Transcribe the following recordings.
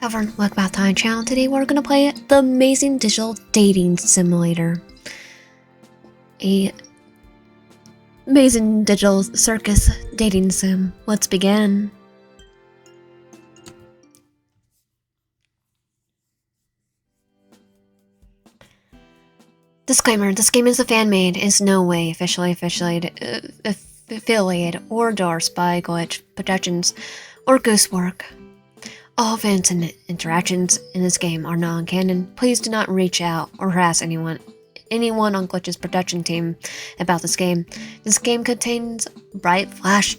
Welcome back to my channel. Today we're gonna play the amazing digital dating simulator. Amazing digital circus dating sim. Let's begin. Disclaimer: this game is a fan-made, is no way officially affiliated or endorsed by Glitch Productions or Goosework. All events and interactions in this game are non-canon. Please do not reach out or harass anyone on Glitch's production team about this game. This game contains bright flash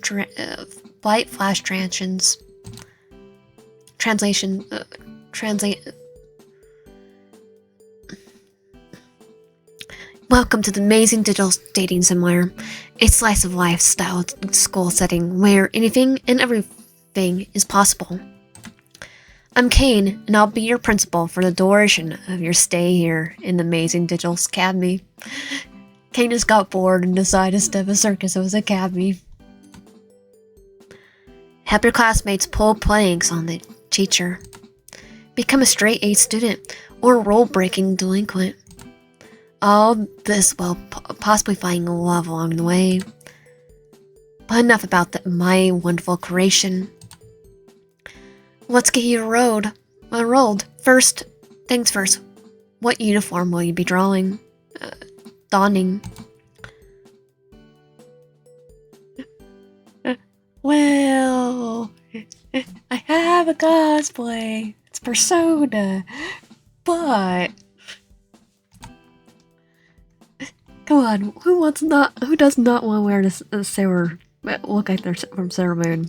Welcome to the amazing digital dating simulator, a slice of life style school setting where anything and everything is possible. I'm Kane, and I'll be your principal for the duration of your stay here in the amazing digital academy. Kane just got bored and decided to step a circus of his academy. Help your classmates pull planks on the teacher. Become a straight A student or a rule-breaking delinquent. All this while possibly finding love along the way. But enough about my wonderful creation. Let's get you rolled. First things first. What uniform will you be donning? Well, I have a cosplay. It's Persona, but come on, who does not want to wear this Sailor? Look like they're from Sailor Moon.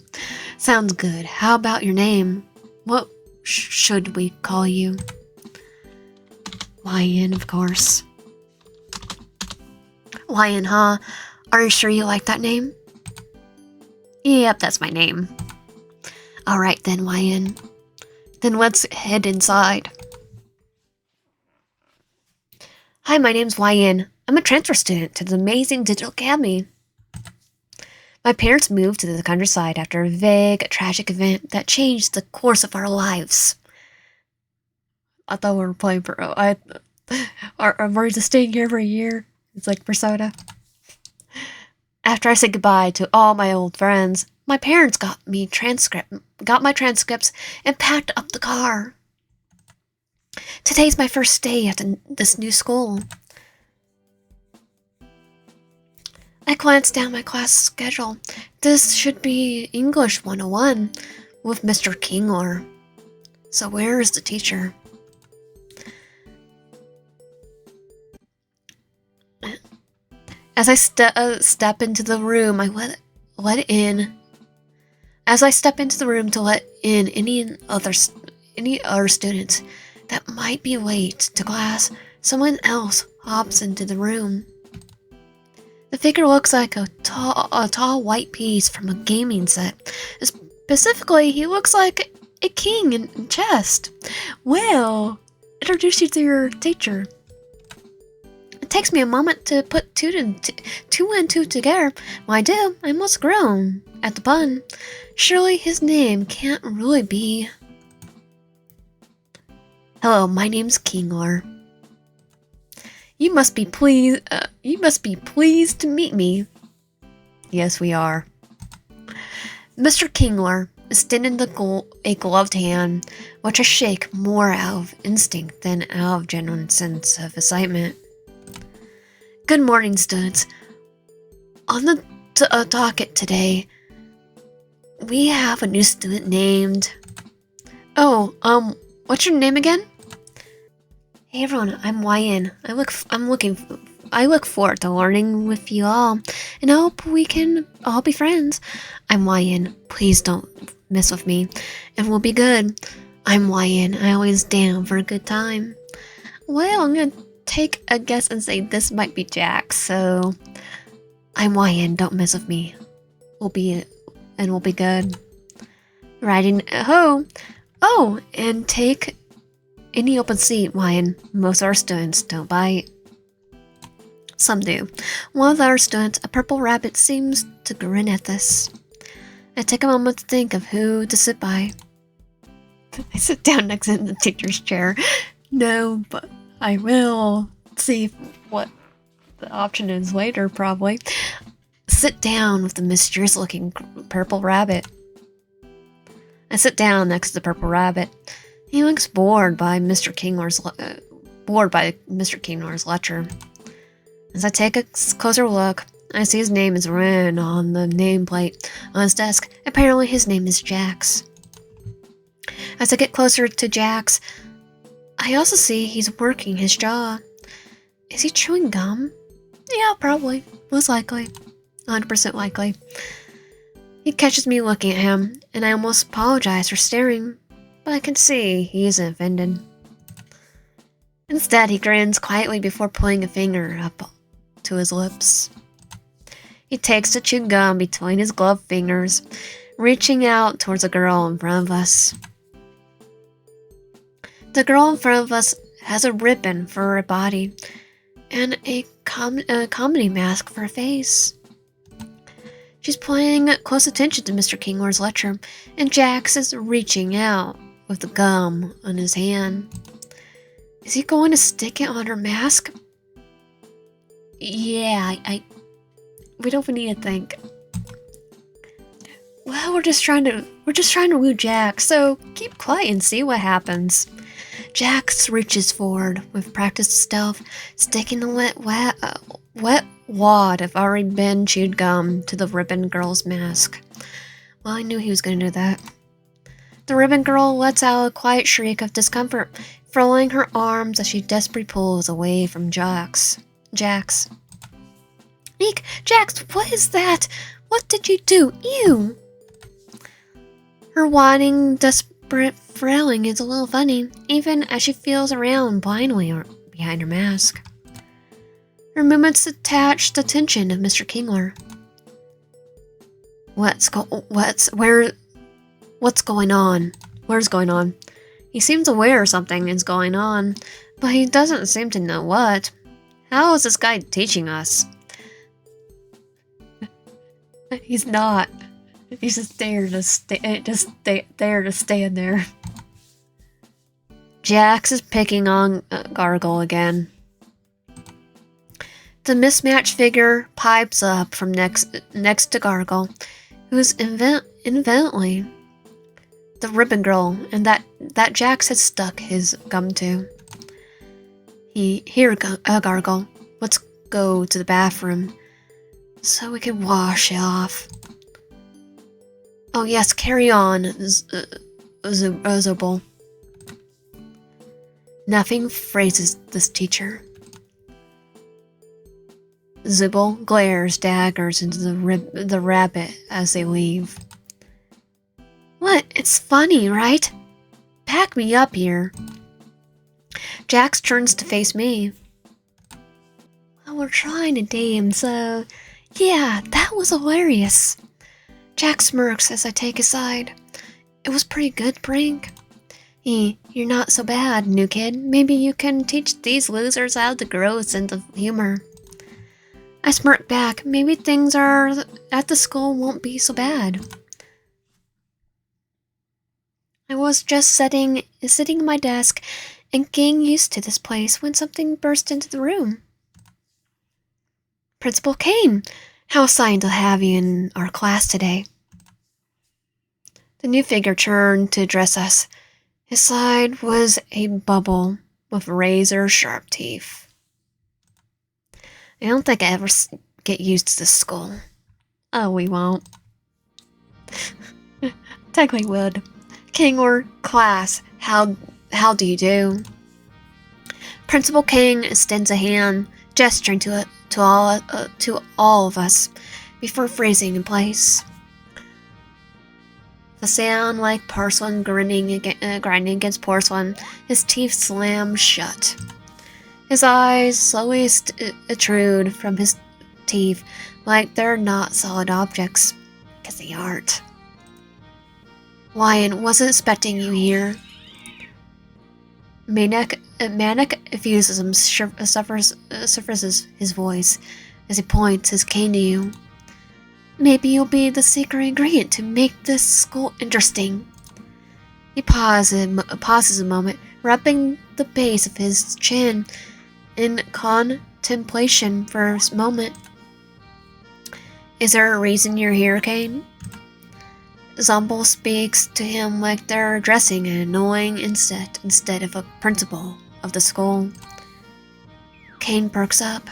Sounds good. How about your name? What should we call you? Lion, of course. Lion, huh? Are you sure you like that name? Yep, that's my name. Alright then, Lion. Then let's head inside. Hi, my name's Lion. I'm a transfer student to the amazing digital academy. My parents moved to the countryside after a vague, tragic event that changed the course of our lives. I thought we were playing for... we're just staying here for a year. It's like Persona. After I said goodbye to all my old friends, my parents got my transcripts and packed up the car. Today's my first day at this new school. I glanced down my class schedule. This should be English 101 with Mr. Kingler. So where is the teacher? As I step into the room, As I step into the room to let in any other students that might be late to class, someone else hops into the room. The figure looks like a tall white piece from a gaming set. Specifically, he looks like a king in chess. Well, introduce you to your teacher. It takes me a moment to put two and two together. When I do, I must groan at the pun. Surely his name can't really be... Hello, my name's Kingler. You must be pleased to meet me. Yes, we are. Mr. Kingler extended a gloved hand, which I shake more out of instinct than out of genuine sense of excitement. Good morning, students. On the docket today, we have a new student named... Oh, what's your name again? Hey everyone, I'm Lion. I look forward to learning with you all, and I hope we can all be friends. I'm Lion. Please don't mess with me, and we'll be good. I'm Lion. I always down for a good time. Well, I'm gonna take a guess and say this might be Jack. So, I'm Lion. Don't mess with me. We'll be good. Riding ho. Oh, and take any open seat, Lion. Most of our students don't bite. Some do. One of our students, a purple rabbit, seems to grin at this. I take a moment to think of who to sit by. I sit down next to the teacher's chair. No, but I will see what the option is later, probably. Sit down with the mysterious-looking purple rabbit. I sit down next to the purple rabbit. He looks bored by Mr. Kingnor's lecture. As I take a closer look, I see his name is written on the nameplate on his desk. Apparently his name is Jax. As I get closer to Jax, I also see he's working his jaw. Is he chewing gum? Yeah, probably. Most likely. 100% likely. He catches me looking at him, and I almost apologize for staring, but I can see he isn't offended. Instead, he grins quietly before putting a finger up to his lips. He takes the chewed gum between his gloved fingers, reaching out towards the girl in front of us. The girl in front of us has a ribbon for her body and a comedy mask for her face. She's paying close attention to Mr. Kingnor's lecture, and Jax is reaching out with the gum on his hand. Is he going to stick it on her mask? Yeah, we don't need to think. Well, we're just trying to woo Jax, so keep quiet and see what happens. Jax reaches forward with practiced stealth, sticking the wet wad of already been chewed gum to the ribbon girl's mask. Well, I knew he was going to do that. The ribbon girl lets out a quiet shriek of discomfort, furling her arms as she desperately pulls away from Jax. Eek! Jax, what is that? What did you do? Ew! Her whining, desperate frailing is a little funny, even as she feels around blindly behind her mask. Her movements attach the attention of Mr. Kingler. What's going on? Where's going on? He seems aware something is going on, but he doesn't seem to know what. How is this guy teaching us? He's not. He's just there to stand there. Jax is picking on Gargle again. The mismatched figure pipes up from next to Gargle, who is evidently the ribbon girl, and that Jax has stuck his gum to. Here, Gargle, let's go to the bathroom so we can wash it off. Oh yes, carry on, Zobel. Nothing phrases this teacher. Zobel glares daggers into the rabbit as they leave. What? It's funny, right? Pack me up here. Jax turns to face me. Well, we're trying to date him, so yeah, that was hilarious. Jax smirks as I take his side. It was pretty good prank. You're not so bad, new kid. Maybe you can teach these losers how to grow a sense of humor. I smirk back. Maybe things at the school won't be so bad. I was just sitting at my desk and getting used to this place when something burst into the room. Principal Kane, how exciting to have you in our class today. The new figure turned to address us. His side was a bubble with razor-sharp teeth. I don't think I ever get used to this school. Oh, we won't. Technically would. King or class, how do you do? Principal King extends a hand, gesturing to all of us before freezing in place. The sound like porcelain grinding against porcelain, his teeth slam shut. His eyes slowly protrude from his teeth like they're not solid objects, because they aren't. Lion wasn't expecting you here. Manic enthusiasm surfaces his voice as he points his cane to you. Maybe you'll be the secret ingredient to make this school interesting. He pauses a moment, wrapping the base of his chin in contemplation for a moment. Is there a reason you're here, Kane? Zomble speaks to him like they're addressing an annoying insect instead of a principal of the school. Kane perks up.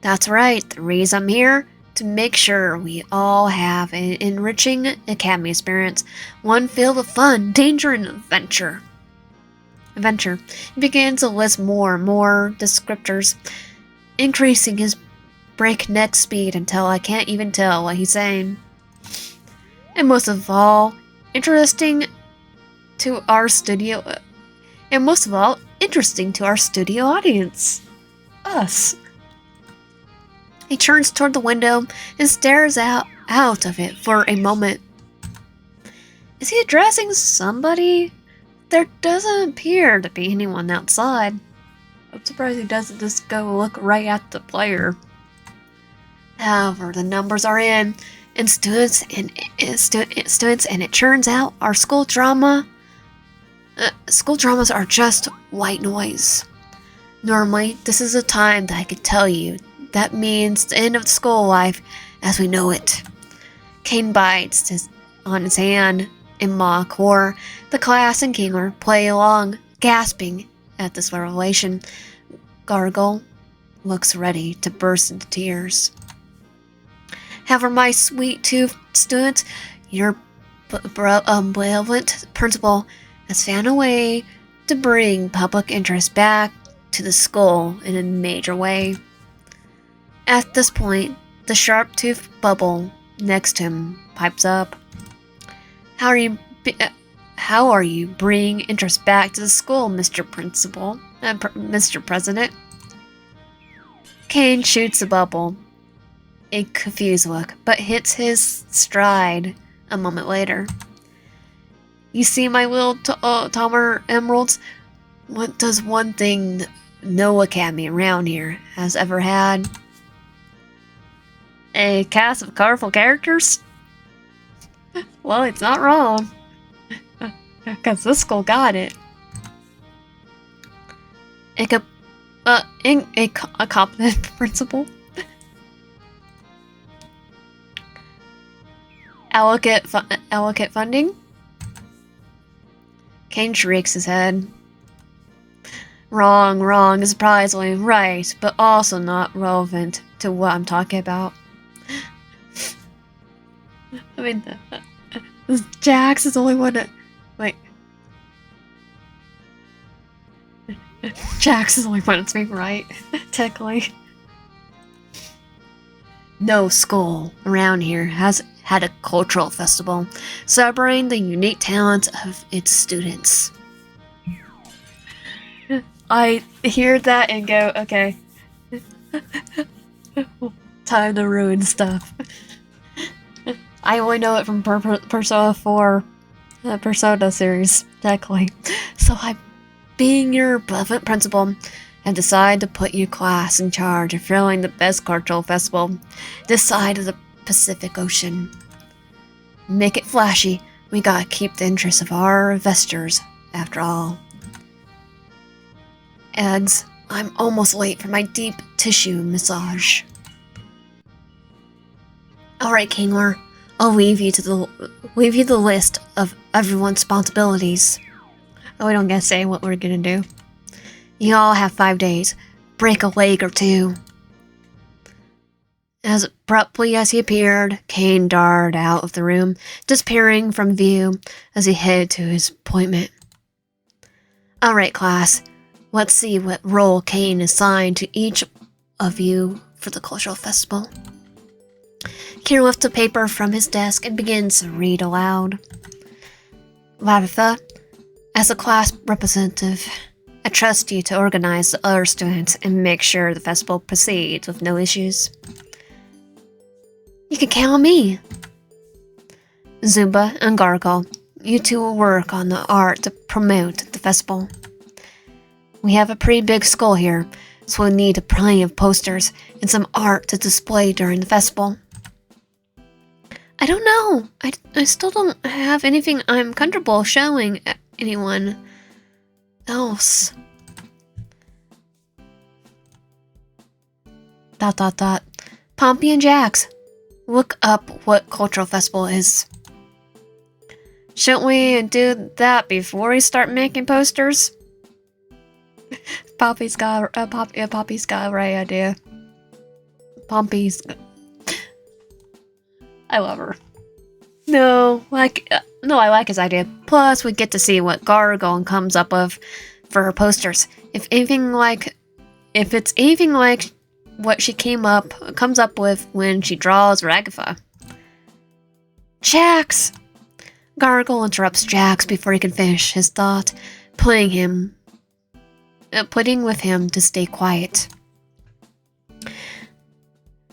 That's right, the reason I'm here, to make sure we all have an enriching academy experience, one filled with fun, danger, and adventure. He begins to list more and more descriptors, increasing his breakneck speed until I can't even tell what he's saying. And most of all, interesting to our studio audience. Us. He turns toward the window and stares out of it for a moment. Is he addressing somebody? There doesn't appear to be anyone outside. I'm surprised he doesn't just go look right at the player. However, the numbers are in, and students, and it turns out our school dramas are just white noise. Normally, this is a time that I could tell you that means the end of school life as we know it. Kane bites on his hand in mock horror. The class and Kingler play along, gasping at this revelation. Gargle looks ready to burst into tears. However, my sweet tooth students, your benevolent principal has found a way to bring public interest back to the school in a major way. At this point, the sharp-toothed bubble next to him pipes up. How are you bringing interest back to the school, Mr. Principal, Mr. President? Kane shoots the bubble, a confused look, but hits his stride a moment later. You see, my little Tomer Emeralds, what does one thing no academy around here has ever had? A cast of colorful characters? Well, it's not wrong. Because this school got it. A competent principal. Allocate funding? Kane shakes his head. Wrong is surprisingly right, but also not relevant to what I'm talking about. I mean, Jax is the only one that... Wait. Jax is the only one that's being right, technically. No school around here has had a cultural festival celebrating the unique talents of its students. I hear that and go, okay. Time to ruin stuff. I only know it from Persona 4, the Persona series, technically. So I, being your benevolent principal, have decided to put your class in charge of throwing the best cultural festival this side of the Pacific Ocean. Make it flashy. We gotta keep the interests of our investors, after all. Eggs, I'm almost late for my deep tissue massage. Alright, Kingler. I'll leave you the list of everyone's responsibilities. Oh, we don't gotta say what we're gonna do. You all have 5 days. Break a leg or two. As abruptly as he appeared, Kane darted out of the room, disappearing from view as he headed to his appointment. Alright, class. Let's see what role Kane assigned to each of you for the cultural festival. Kane lifts a paper from his desk and begins to read aloud. Ragatha, as a class representative, I trust you to organize the other students and make sure the festival proceeds with no issues. You can count on me. Zumba and Gargle, you two will work on the art to promote the festival. We have a pretty big school here, so we'll need plenty of posters and some art to display during the festival. I don't know. I still don't have anything I'm comfortable showing anyone else. ... Pompey and Jax, look up what cultural festival is. Shouldn't we do that before we start making posters? Poppy's got a right idea. Pompey's... I love her. No, I like his idea. Plus, we get to see what Gargoyle comes up with for her posters. If it's anything like what she comes up with when she draws Ragatha. Jax! Gargoyle interrupts Jax before he can finish his thought, pleading with him to stay quiet.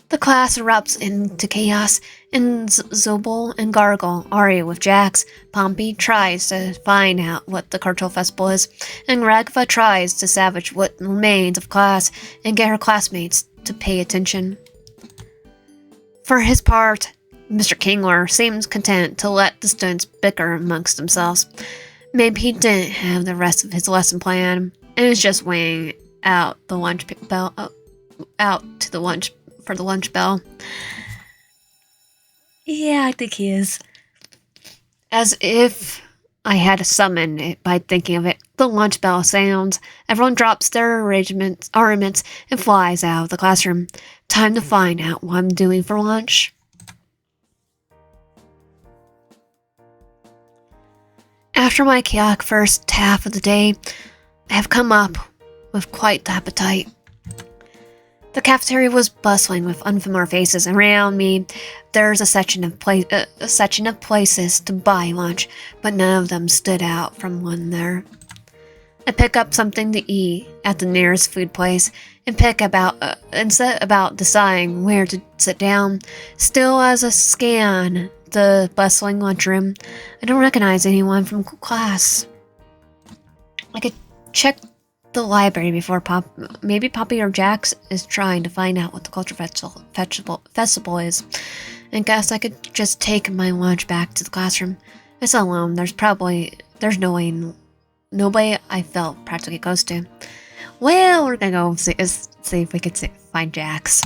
The class erupts into chaos, and Zobel and Gargoyle argue with Jax. Pompey tries to find out what the cultural festival is, and Ragatha tries to salvage what remains of class and get her classmates to pay attention. For his part, Mr. Kingler seems content to let the students bicker amongst themselves. Maybe he didn't have the rest of his lesson plan and is just waiting out the lunch bell for the lunch bell. Yeah, I think he is. As if I had to summon it by thinking of it. The lunch bell sounds. Everyone drops their armaments and flies out of the classroom. Time to find out what I'm doing for lunch. After my chaotic first half of the day, I have come up with quite the appetite. The cafeteria was bustling with unfamiliar faces. Around me, there's a section of places to buy lunch, but none of them stood out from one there. I pick up something to eat at the nearest food place and set about deciding where to sit down. Still, as I scan the bustling lunchroom, I don't recognize anyone from class. I could check the library before maybe Poppy or Jax is trying to find out what the culture festival is. And guess I could just take my lunch back to the classroom. I sat alone. There's nobody I felt practically close to. Well, we're gonna go see if we could find Jax.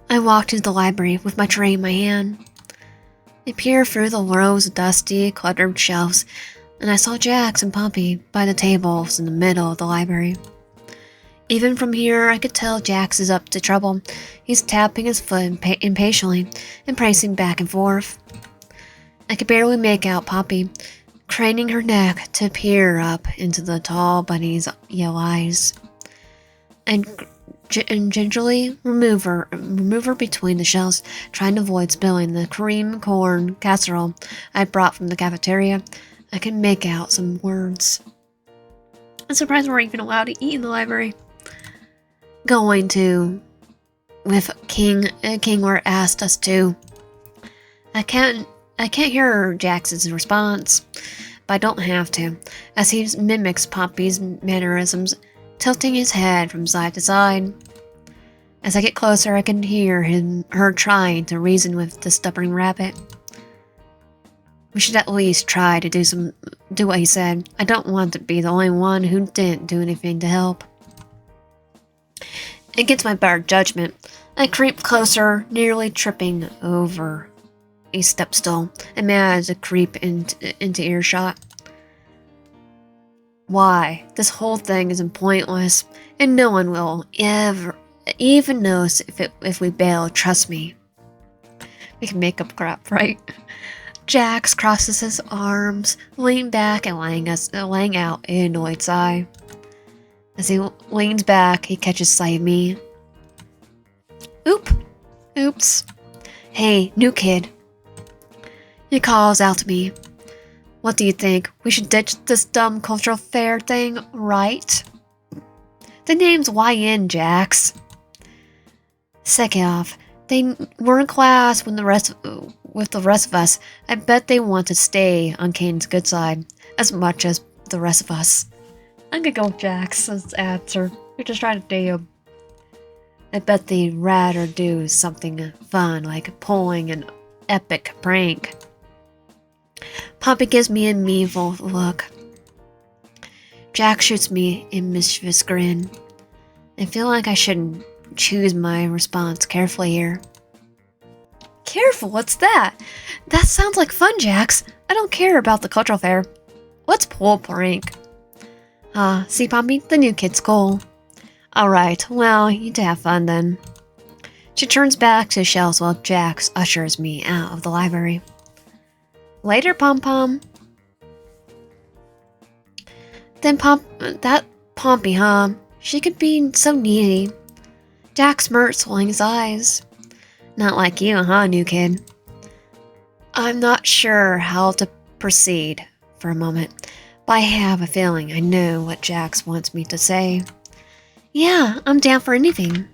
I walked into the library with my tray in my hand. I peered through the rows of dusty, cluttered shelves, and I saw Jax and Poppy by the tables in the middle of the library. Even from here, I could tell Jax is up to trouble. He's tapping his foot impatiently and pacing back and forth. I could barely make out Poppy, craning her neck to peer up into the tall bunny's yellow eyes. And gingerly remove her between the shelves, trying to avoid spilling the cream corn casserole I brought from the cafeteria. I can make out some words. I'm surprised we're even allowed to eat in the library. Going to, with Kingler asked us to. I can't hear Jax's response, but I don't have to, as he mimics Poppy's mannerisms, tilting his head from side to side. As I get closer, I can hear her trying to reason with the stubborn rabbit. We should at least try to do what he said. I don't want to be the only one who didn't do anything to help. Against my better judgment, I creep closer, nearly tripping over a step stool. I manage to creep into earshot. Why? This whole thing is pointless, and no one will ever even notice if we bail. Trust me. We can make up crap, right? Jax crosses his arms, leaning back and laying out an annoyed sigh. As he leans back, he catches sight of me. Oops. Hey, new kid. He calls out to me. What do you think? We should ditch this dumb cultural fair thing, right? The name's YN, Jax. Second off, they were in class with the rest of us. I bet they want to stay on Kane's good side as much as the rest of us. I'm gonna go with Jax's answer. We're just trying to date him. I bet they'd rather do something fun like pulling an epic prank. Poppy gives me a meaningful look. Jack shoots me a mischievous grin. I feel like I should choose my response carefully here. Careful, what's that? That sounds like fun, Jax. I don't care about the cultural fair. Let's pull a prank. See, Poppy? The new kid's cool. Alright, well, you to have fun then. She turns back to the shelves while Jax ushers me out of the library. Later, Pom-Pom. Then that Pompey, huh? She could be so needy. Jack smirks, rolling his eyes. Not like you, huh, new kid? I'm not sure how to proceed for a moment, but I have a feeling I know what Jax wants me to say. Yeah, I'm down for anything.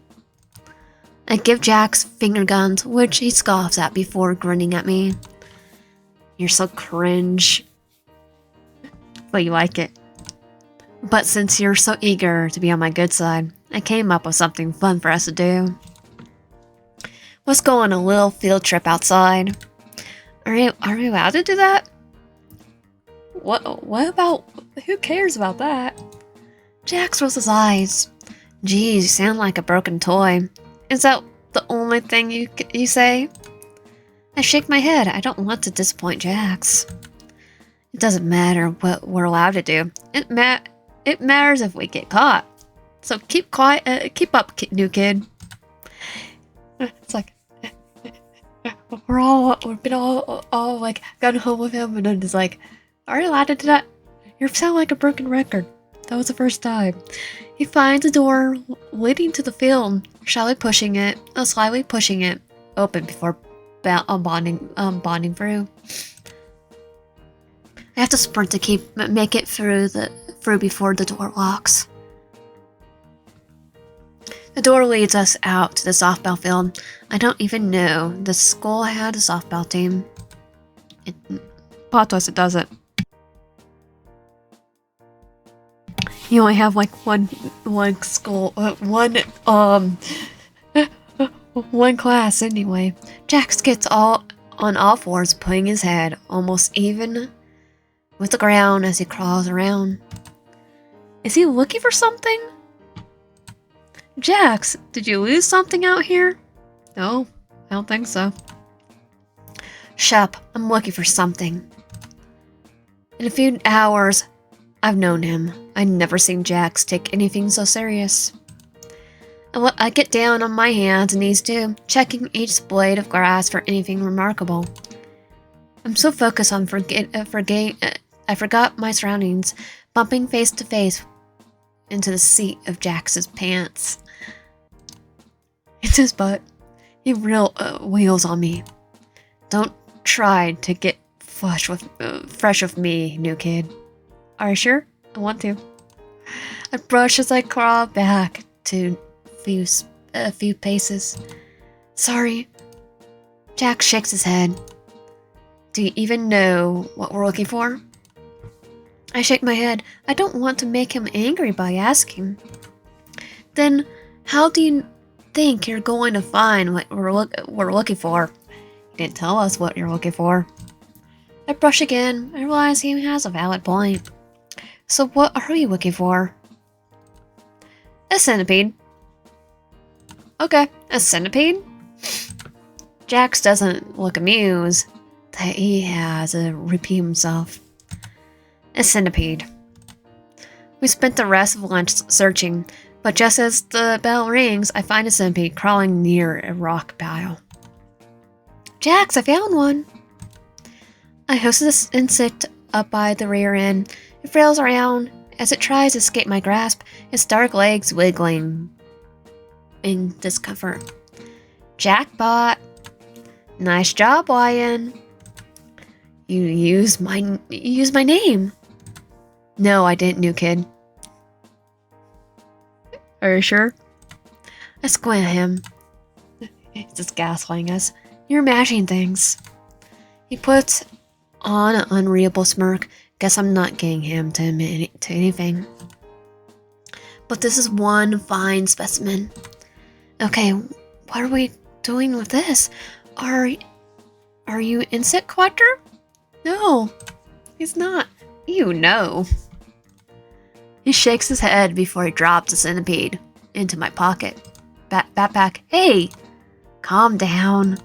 I give Jax finger guns, which he scoffs at before grinning at me. You're so cringe. But you like it. But since you're so eager to be on my good side, I came up with something fun for us to do. Let's go on a little field trip outside. Are we allowed to do that? What about... Who cares about that? Jax rolls his eyes. Geez, you sound like a broken toy. Is that the only thing you say? I shake my head. I don't want to disappoint Jax. It doesn't matter what we're allowed to do. It matters if we get caught. So keep quiet. Keep up, new kid. It's like we've been all like gone home with him, and then it's like, are you allowed to do that? You sound like a broken record. That was the first time. He finds a door leading to the field, slightly pushing it open before bonding through. I have to sprint to make it through before the door locks. The door leads us out to the softball field. I don't even know the school had a softball team. Plot twist, it doesn't. You only have like one school, one class anyway. Jax gets on all fours, putting his head almost even with the ground as he crawls around. Is he looking for something? Jax, did you lose something out here? No, I don't think so. Shut up, I'm looking for something. In a few hours, I've known him. I've never seen Jax take anything so serious. I get down on my hands and knees too, checking each blade of grass for anything remarkable. I'm so focused on I forgot my surroundings, bumping face to face into the seat of Jax's pants. It's his butt. He wheels on me. Don't try to get fresh with me, new kid. Are you sure? I want to. I brush as I crawl back to a few paces. Sorry. Jack shakes his head. Do you even know what we're looking for? I shake my head. I don't want to make him angry by asking. Then, how do you think you're going to find what we're looking for? You didn't tell us what you're looking for. I brush again. I realize he has a valid point. So what are you looking for? A centipede. Okay, a centipede? Jax doesn't look amused that he has to repeat himself. A centipede. We spent the rest of lunch searching, but just as the bell rings, I find a centipede crawling near a rock pile. Jax, I found one! I hoist this insect up by the rear end. It flails around as it tries to escape my grasp, its dark legs wiggling in discomfort. Jackpot! Nice job, Lion! You used my name! No, I didn't, new kid. Are you sure? I squint at him. He's just gaslighting us. You're imagining things. He puts on an unreadable smirk. Guess I'm not getting him to admit to anything. But this is one fine specimen. Okay, what are we doing with this? Are you insect collector? No, he's not. You know. He shakes his head before he drops the centipede into my pocket. Backpack. Hey, calm down.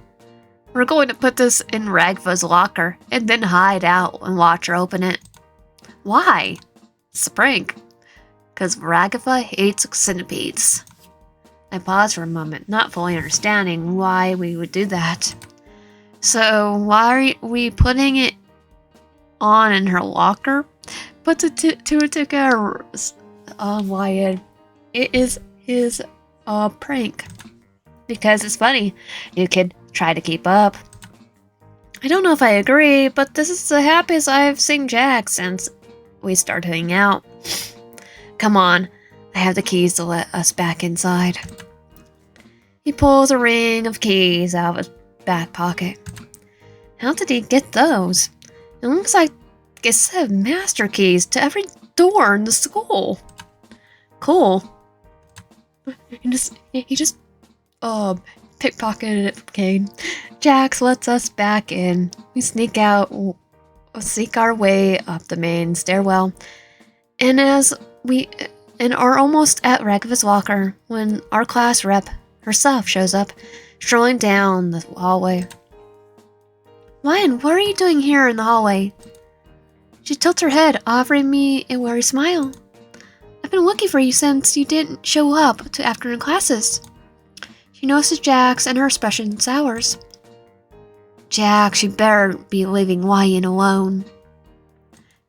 We're going to put this in Ragatha's locker and then hide out and watch her open it. Why? It's a prank. Because Ragatha hates centipedes. I paused for a moment, not fully understanding why we would do that. So, why are we putting it on in her locker? Put the two together, Wyatt. It is his prank. Because it's funny. You can try to keep up. I don't know if I agree, but this is the happiest I've seen Jack since we started hanging out. Come on, I have the keys to let us back inside. He pulls a ring of keys out of his back pocket. How did he get those? It looks like a set of master keys to every door in the school. Cool. He just pickpocketed it from Kane. Jax lets us back in. We sneak our way up the main stairwell, and are almost at Ragatha's locker when our class rep herself shows up, strolling down the hallway. Ryan, what are you doing here in the hallway? She tilts her head, offering me a worried smile. I've been looking for you since you didn't show up to afternoon classes. She notices Jax and her expression sours. Jax, you better be leaving Ryan alone.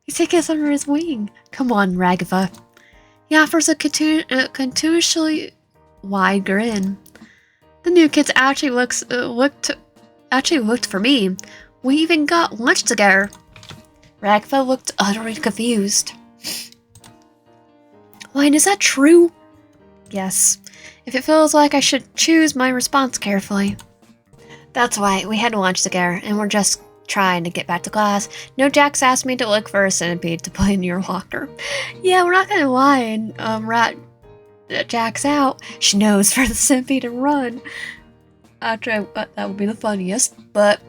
He's taking us under his wing. Come on, Ragatha. He offers a continuously wide grin. The new kids actually looked for me. We even got lunch together. Ragatha looked utterly confused. Wayne, is that true? Yes. If it feels like I should choose my response carefully. That's why we had lunch together, and we're just trying to get back to class. No, Jax asked me to look for a centipede to play in your locker. Yeah, we're not gonna lie and rat Jax out. She knows for the centipede to run. That would be the funniest, but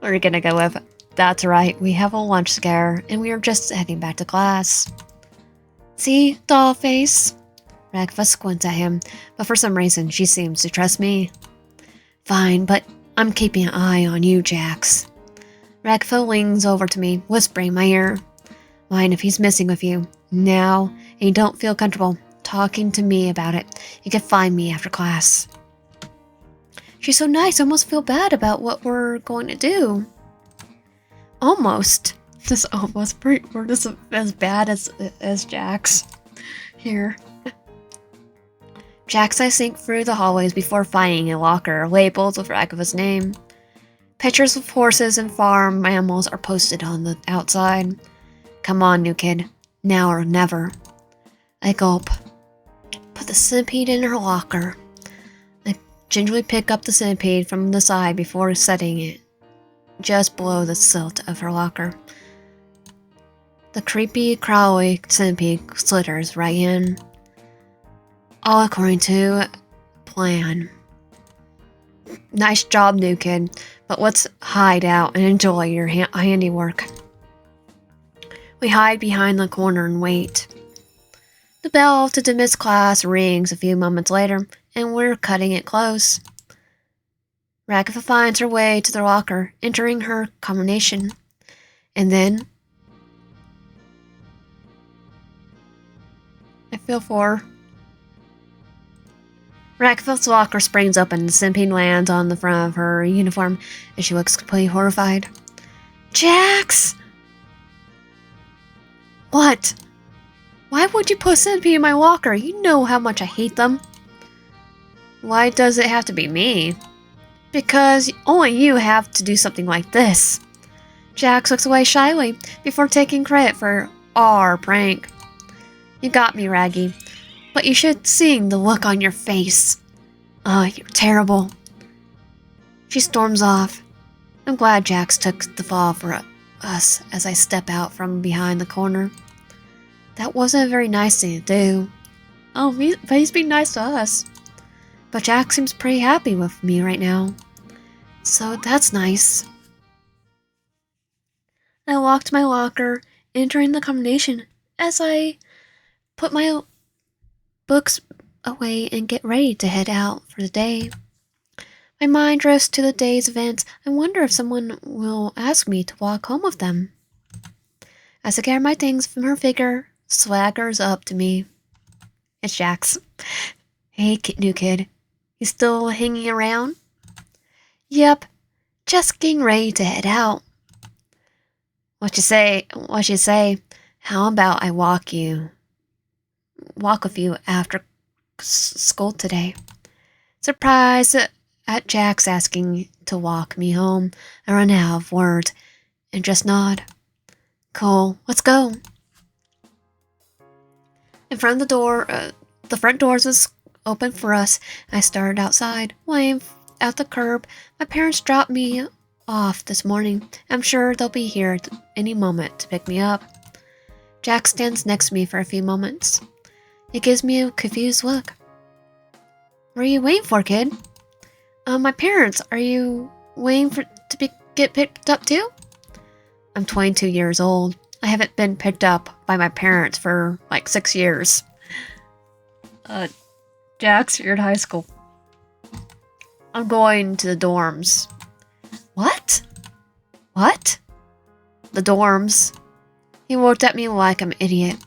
we're gonna go with, that's right, we have a lunch scare, and we are just heading back to class. See, doll face? Ragatha squints at him, but for some reason she seems to trust me. Fine, but I'm keeping an eye on you, Jax. Ragatha leans over to me, whispering in my ear. Mind if he's messing with you now, and you don't feel comfortable talking to me about it, you can find me after class. She's so nice, I almost feel bad about what we're going to do. Almost. We're just as bad as Jax. Here. Jax I sink through the hallways before finding a locker labeled with Ragatha's name. Pictures of horses and farm animals are posted on the outside. Come on, new kid. Now or never. I gulp. Put the centipede in her locker. I gingerly pick up the centipede from the side before setting it just below the silt of her locker. The creepy, crawly centipede slitters right in. All according to plan. Nice job, new kid, but let's hide out and enjoy your handiwork. We hide behind the corner and wait. The bell to dismiss class rings a few moments later, and we're cutting it close. Ragatha finds her way to the locker, entering her combination. And then I feel for her. Ragatha's locker springs open and the centipede lands on the front of her uniform and she looks completely horrified. Jax! What? Why would you put a centipede in my locker? You know how much I hate them. Why does it have to be me? Because only you have to do something like this. Jax looks away shyly before taking credit for our prank. You got me, Raggy. But you should see the look on your face. You're terrible. She storms off. I'm glad Jax took the fall for us as I step out from behind the corner. That wasn't a very nice thing to do. Oh, but he's being nice to us. But Jack seems pretty happy with me right now. So that's nice. I walked to my locker, entering the combination as I put my books away and get ready to head out for the day. My mind drifts to the day's events. I wonder if someone will ask me to walk home with them. As I gather my things from her figure, swaggers up to me. It's Jax. Hey, new kid. You still hanging around? Yep, just getting ready to head out. What you say? How about I walk with you after school today? Surprised at Jax asking to walk me home, I run out of words and just nod. Cool, let's go. In front of the door, the front doors was open for us. I started outside, waiting at the curb. My parents dropped me off this morning. I'm sure they'll be here at any moment to pick me up. Jack stands next to me for a few moments. He gives me a confused look. What are you waiting for, kid? My parents. Are you waiting to get picked up too? I'm 22 years old. I haven't been picked up by my parents for like 6 years. Jax, you're in high school. I'm going to the dorms. What? What? The dorms. He looked at me like I'm an idiot.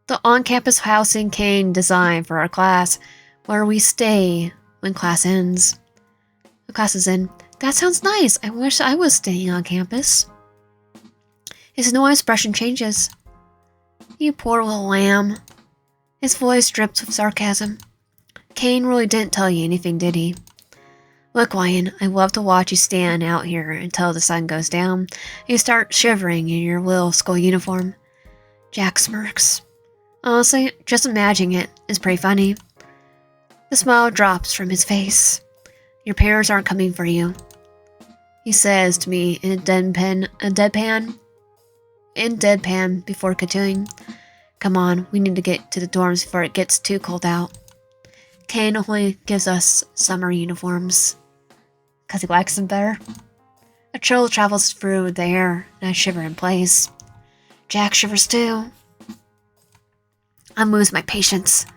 The on-campus housing Kane designed for our class, where we stay when class ends. The class is in. That sounds nice. I wish I was staying on campus. His no expression changes. You poor little lamb. His voice drips with sarcasm. Kane really didn't tell you anything, did he? Look, Ryan, I love to watch you stand out here until the sun goes down. You start shivering in your little school uniform. Jack smirks. Honestly, just imagining it is pretty funny. The smile drops from his face. Your parents aren't coming for you, he says to me in a deadpan before continuing. Come on, we need to get to the dorms before it gets too cold out. Kane only gives us summer uniforms, 'cause he likes them better. A chill travels through the air, and I shiver in place. Jack shivers too. I lose my patience.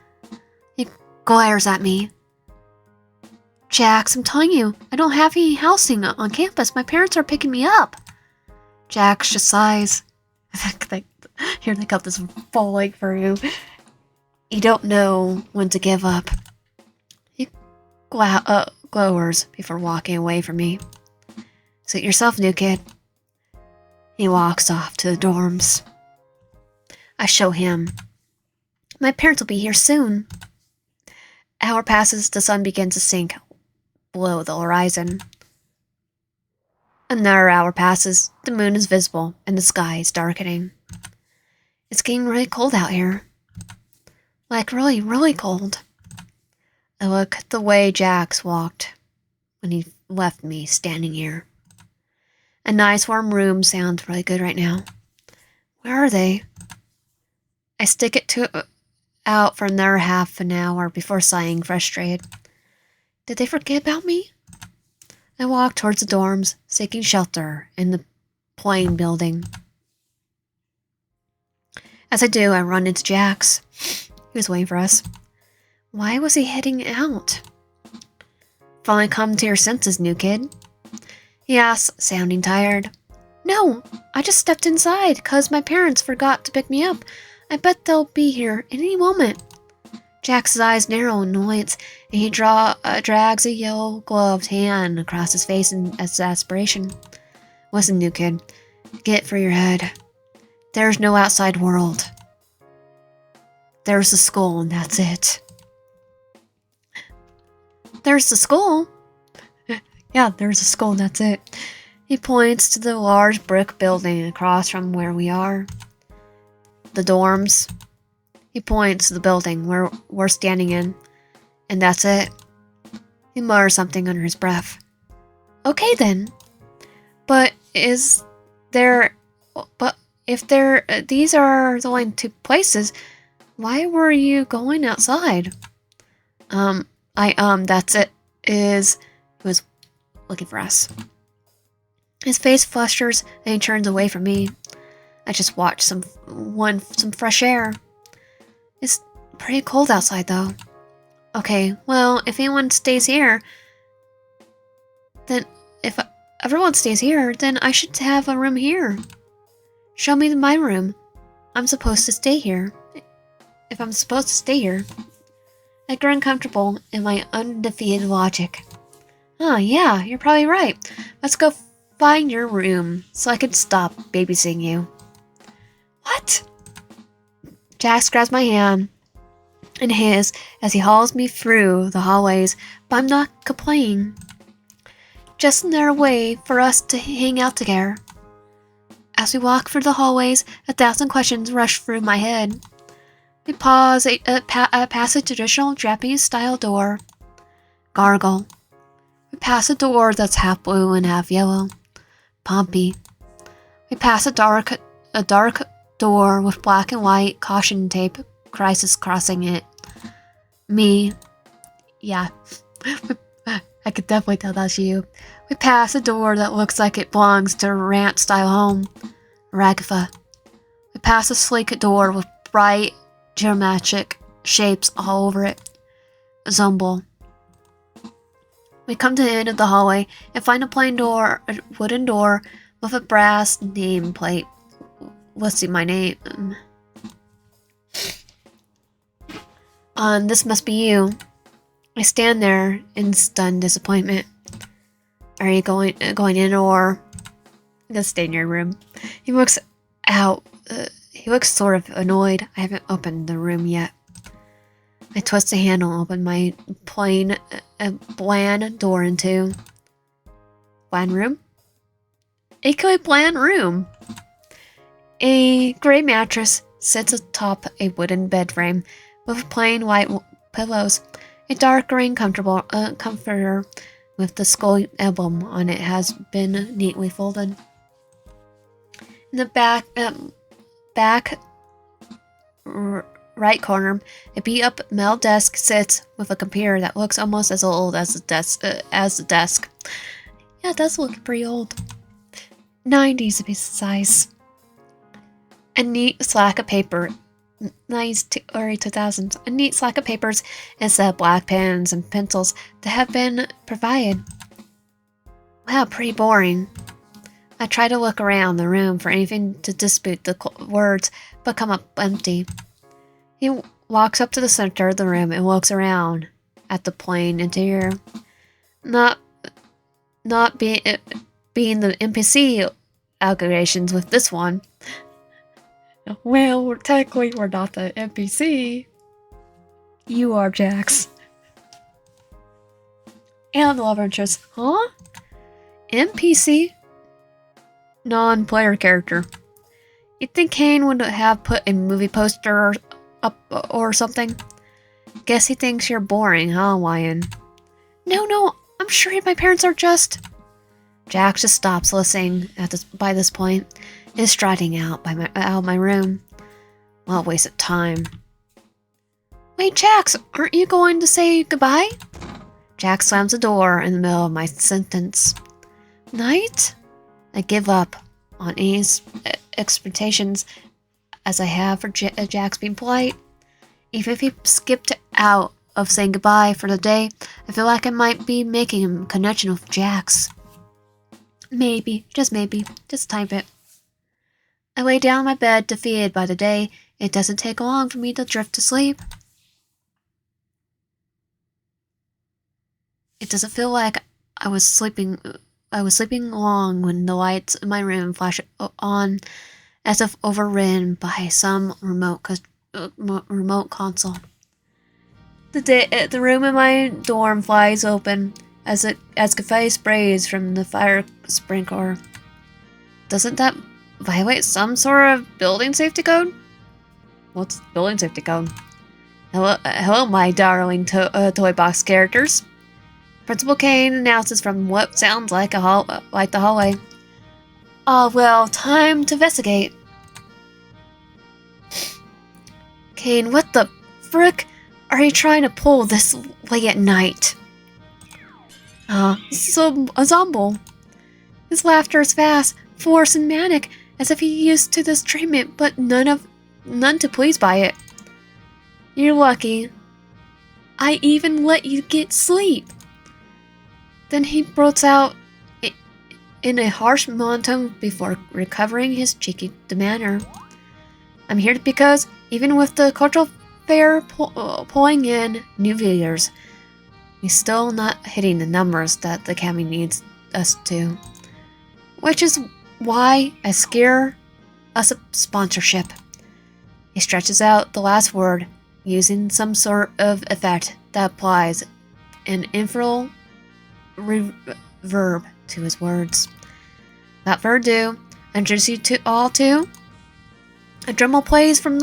He glares at me. Jax, I'm telling you, I don't have any housing on campus. My parents are picking me up. Jax just sighs. Here they got this full lake for you. You don't know when to give up. He glowers before walking away from me. Suit yourself, new kid. He walks off to the dorms. I show him. My parents will be here soon. Hour passes, the sun begins to sink below the horizon. Another hour passes, the moon is visible, and the sky is darkening. It's getting really cold out here. Like really, really cold. I look at the way Jax walked when he left me standing here. A nice warm room sounds really good right now. Where are they? I stick it out for another half an hour before sighing frustrated. Did they forget about me? I walk towards the dorms, seeking shelter in the plain building. As I do, I run into Jax. He was waiting for us. Why was he heading out? Finally come to your senses, new kid. He asks, sounding tired. No, I just stepped inside because my parents forgot to pick me up. I bet they'll be here any moment. Jax's eyes narrow in annoyance, and he drags a yellow-gloved hand across his face in exasperation. Listen, new kid, get it for your head. There's no outside world. There's the school, and that's it. There's the school? Yeah, there's a school, and that's it. He points to the large brick building across from where we are. The dorms. He points to the building where we're standing in, and that's it. He mutters something under his breath. Okay then. But if these are the only two places, why were you going outside? That's it. He was looking for us. His face flusters and he turns away from me. I just watch some fresh air. It's pretty cold outside though. Okay, well, if anyone stays here, then if everyone stays here, then I should have a room here. Show me my room. I'm supposed to stay here. If I'm supposed to stay here. I grew uncomfortable in my undefeated logic. Oh yeah, you're probably right. Let's go find your room so I can stop babysitting you. What? Jax grabs my hand in his as he hauls me through the hallways, but I'm not complaining. Just another way for us to hang out together. As we walk through the hallways, 1,000 questions rush through my head. We pause past a traditional Japanese-style door. Gargle. We pass a door that's half blue and half yellow. Pompey. We pass a dark door with black and white caution tape crisis crossing it. Me. Yeah. I could definitely tell that's you. We pass a door that looks like it belongs to a ranch-style home. Ragatha. We pass a sleek door with bright geometric shapes all over it. Zumble. We come to the end of the hallway and find a wooden door with a brass nameplate. Let's see my name. This must be you. I stand there in stunned disappointment. Are you going in or? I'm gonna stay in your room. He looks out. He looks sort of annoyed. I haven't opened the room yet. I twist the handle and open my bland door into bland room. A bland room. A gray mattress sits atop a wooden bed frame with plain white pillows. A dark green comforter with the skull emblem on it has been neatly folded. In the back right corner, a beat-up metal desk sits with a computer that looks almost as old as the desk. Yeah, it does look pretty old. 90s to be precise. A neat slack of paper. Nice early 2000s. A neat slack of papers instead of black pens and pencils that have been provided. Wow, pretty boring. I try to look around the room for anything to dispute the words, but come up empty. He walks up to the center of the room and looks around at the plain interior. Not being the NPC allegations with this one. Well, technically we're not the NPC. You are, Jax. And the love interest. Huh? NPC? Non-player character. You'd think Kane would have put a movie poster up or something. Guess he thinks you're boring, huh, Wyan? No, I'm sure my parents are just... Jax just stops listening by this point. Is striding out of my room. Well, a waste of time. Wait, Jax, aren't you going to say goodbye? Jax slams the door in the middle of my sentence. Night? I give up on any expectations as I have for Jax being polite. Even if he skipped out of saying goodbye for the day, I feel like I might be making a connection with Jax. Maybe, just type it. I lay down on my bed, defeated by the day. It doesn't take long for me to drift to sleep. It doesn't feel like I was sleeping long when the lights in my room flash on, as if overridden by some remote console. The room in my dorm flies open as confetti sprays from the fire sprinkler. Doesn't that violate some sort of building safety code? What's building safety code? Hello, my darling toy box characters. Principal Kane announces from what sounds like the hallway. Oh, well, time to investigate. Kane, what the frick are you trying to pull this late at night? So a zombie. His laughter is fast, forced, and manic, as if he used to this treatment, but none to please by it. You're lucky. I even let you get sleep. Then he bursts out in a harsh monotone before recovering his cheeky demeanor. I'm here because, even with the cultural fair pulling in new visitors, we're still not hitting the numbers that the academy needs us to. Which is why I scare us a sponsorship. He stretches out the last word, using some sort of effect that applies an infernal reverb to his words. Without further ado, I introduce you all to a drum plays from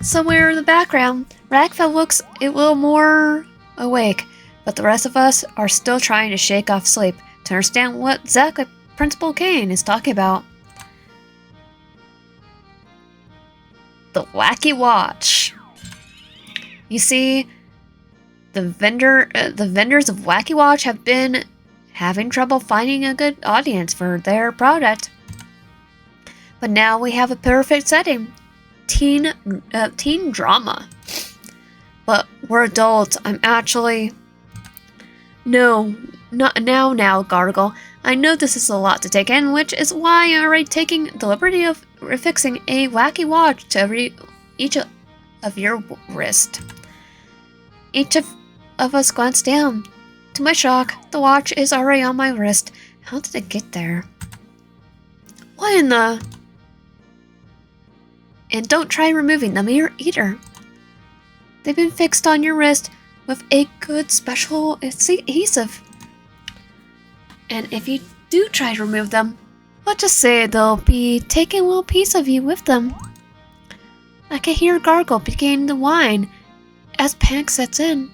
somewhere in the background. Ragatha looks a little more awake, but the rest of us are still trying to shake off sleep to understand what exactly Principal Kane is talking about. The Wacky Watch. You see, the vendors of Wacky Watch have been having trouble finding a good audience for their product. But now we have a perfect setting. Teen drama. But we're adults. I'm actually... No, not now, Gargle. I know this is a lot to take in, which is why I'm already taking the liberty of affixing a Wacky Watch to each of your wrist. Each of us glanced down. To my shock, the watch is already on my wrist. How did it get there? What in the... And don't try removing them either. They've been fixed on your wrist with a good special adhesive. And if you do try to remove them, let's just say they'll be taking a little piece of you with them. I can hear Gargle beginning to whine as panic sets in.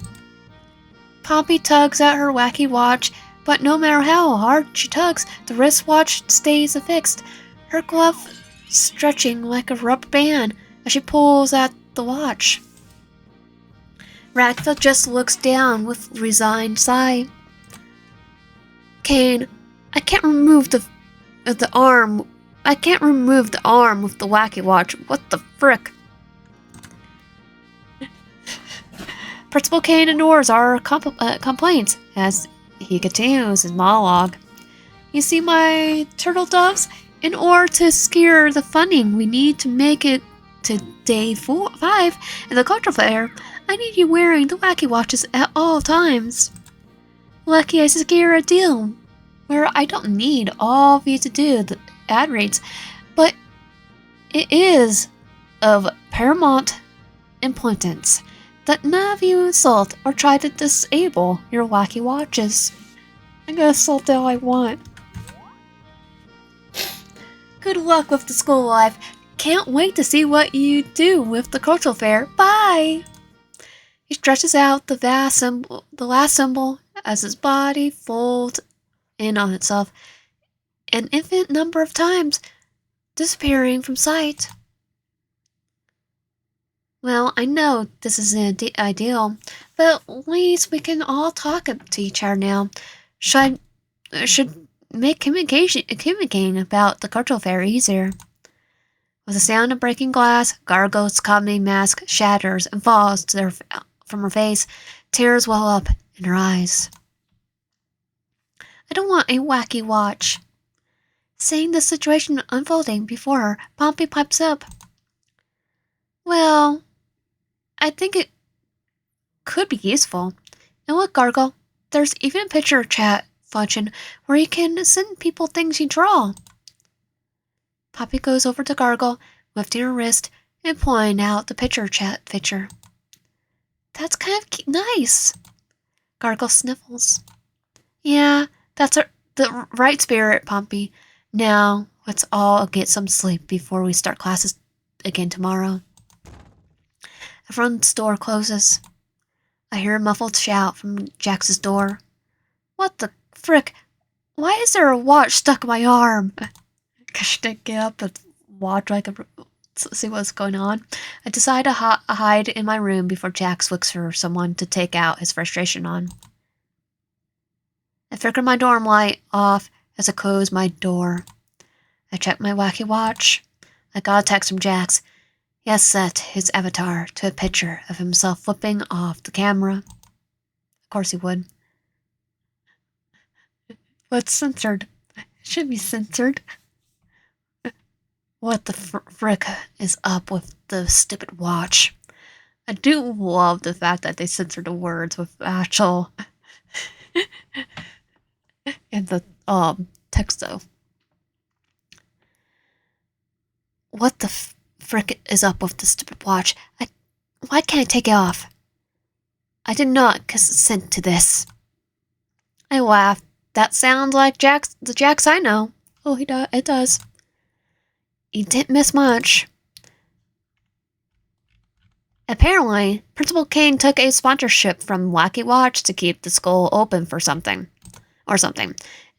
Poppy tugs at her Wacky Watch, but no matter how hard she tugs, the wristwatch stays affixed, her glove stretching like a rubber band as she pulls at the watch. Ragatha just looks down with a resigned sigh. Kane, I can't remove the arm. I can't remove the arm with the Wacky Watch. What the frick? Principal Kane ignores our complaints as he continues his monologue. You see, my turtle doves? In order to secure the funding we need to make it to day 5 in the cultural fair, I need you wearing the Wacky Watches at all times. Lucky I secure a deal where I don't need all of you to do the ad reads, but it is of paramount importance that none of you insult or try to disable your Wacky Watches. I'm gonna insult all I want. Good luck with the school life. Can't wait to see what you do with the cultural fair. Bye! He stretches out the last symbol as his body folds in on itself an infinite number of times, disappearing from sight. Well, I know this isn't ideal, but at least we can all talk to each other now. Should make communicating about the cultural fair easier. With the sound of breaking glass, Gargoyle's comedy mask shatters and falls from her face. Tears well up in her eyes. I don't want a Wacky Watch. Seeing the situation unfolding before her, Pompey pipes up. Well, I think it could be useful. And look, Gargle, there's even a picture chat function where you can send people things you draw. Poppy goes over to Gargle, lifting her wrist and pulling out the picture chat feature. That's kind of nice. Gargle sniffles. Yeah, that's the right spirit, Pompey. Now, let's all get some sleep before we start classes again tomorrow. The front door closes. I hear a muffled shout from Jax's door. What the frick? Why is there a watch stuck in my arm? Because she didn't get up and watch like a see what's going on. I decide to hide in my room before Jax looks for someone to take out his frustration on. I flicker my dorm light off as I close my door. I check my Wacky watch. I got a text from Jax. He has set his avatar to a picture of himself flipping off the camera. Of course he would. What's censored? It should be censored. What the frick is up with the stupid watch? I do love the fact that they censored the words with actual in the text though. What the frick is up with the stupid watch? Why can't I take it off? I did not consent to this. I laughed. That sounds like the Jax I know. Oh, it does. You didn't miss much. Apparently, Principal King took a sponsorship from Wacky Watch to keep the school open for something.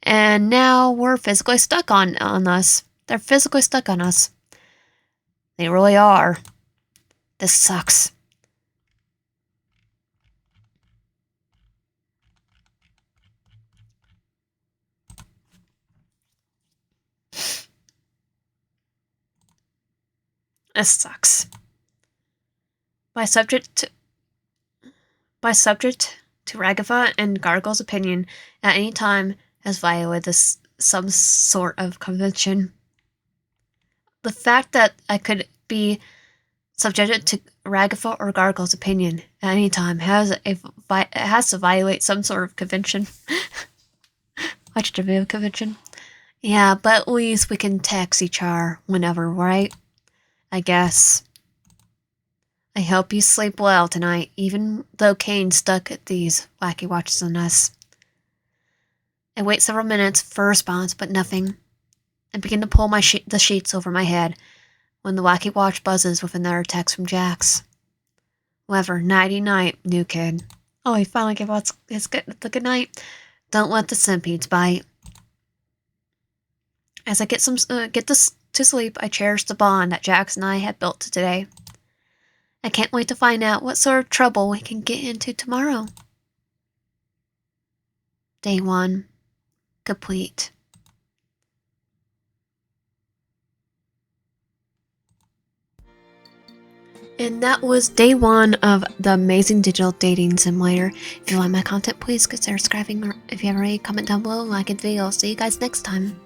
And now we're physically stuck on us. They're physically stuck on us. They really are. This sucks. This sucks. By subject to Ragatha and Gargle's opinion at any time has violated some sort of convention. The fact that I could be subjected to Ragatha or Gargle's opinion at any time has to violate some sort of convention. Why should there be a convention? Yeah, but at least we can text each other whenever, right? I guess. I hope you sleep well tonight, even though Kane's stuck at these Wacky watches on us. I wait several minutes for a response, but nothing. I begin to pull the sheets over my head when the Wacky watch buzzes with another text from Jax. Whatever, nighty-night, new kid. Oh, he finally gave us the good night. Don't let the centipedes bite. As I get to sleep, I cherish the bond that Jax and I had built today. I can't wait to find out what sort of trouble we can get into tomorrow. Day 1. Complete. And that was day 1 of the amazing digital dating simulator. If you like my content, please consider subscribing, or if you have any, comment down below, like the video. I'll see you guys next time.